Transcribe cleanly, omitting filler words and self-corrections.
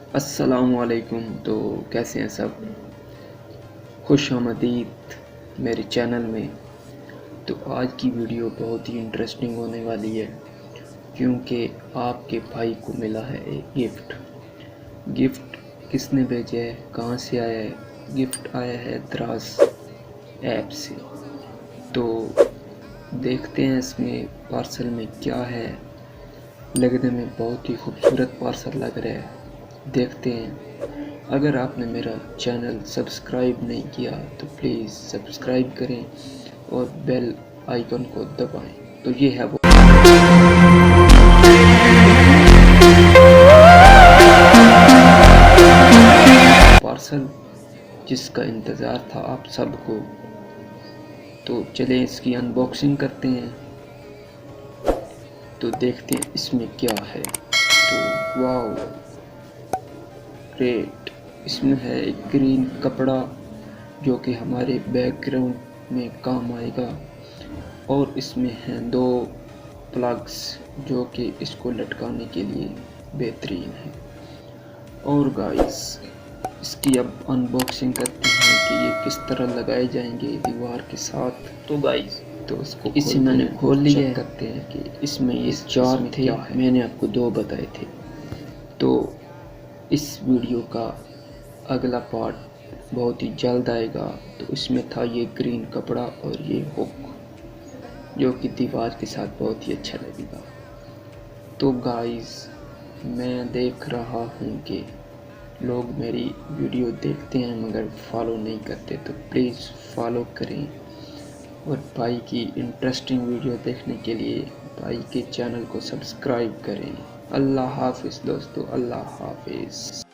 अस्सलामुअलैकुम। तो कैसे हैं सब? खुश आमदीद मेरे चैनल में। तो आज की वीडियो बहुत ही इंटरेस्टिंग होने वाली है, क्योंकि आपके भाई को मिला है एक गिफ्ट। गिफ्ट किसने भेजा है, कहाँ से आया है? गिफ्ट आया है दराज ऐप से। तो देखते हैं इसमें पार्सल में क्या है। लगने में बहुत ही खूबसूरत पार्सल लग रहा है, देखते हैं। अगर आपने मेरा चैनल सब्सक्राइब नहीं किया तो प्लीज़ सब्सक्राइब करें और बेल आइकन को दबाएं। तो ये है वो पार्सल जिसका इंतज़ार था आप सबको। तो चलें इसकी अनबॉक्सिंग करते हैं, तो देखते हैं इसमें क्या है। तो वाओ, ग्रेट। इसमें है एक ग्रीन कपड़ा जो कि हमारे बैकग्राउंड में काम आएगा, और इसमें हैं दो प्लग्स जो कि इसको लटकाने के लिए बेहतरीन है। और गाइस, इसकी अब अनबॉक्सिंग करते हैं कि ये किस तरह लगाए जाएंगे दीवार के साथ। तो गाइस, तो इसको इसे मैंने खोल लिया है। करते हैं कि इसमें ये चार थे, मैंने आपको दो बताए थे। तो इस वीडियो का अगला पार्ट बहुत ही जल्द आएगा। तो इसमें था ये ग्रीन कपड़ा और ये हुक जो कि दीवार के साथ बहुत ही अच्छा लगेगा। तो गाइस, मैं देख रहा हूँ कि लोग मेरी वीडियो देखते हैं मगर फॉलो नहीं करते, तो प्लीज़ फॉलो करें और भाई की इंटरेस्टिंग वीडियो देखने के लिए भाई के चैनल को सब्सक्राइब करें। अल्लाह हाफिज़ दोस्तों, अल्लाह हाफिज़।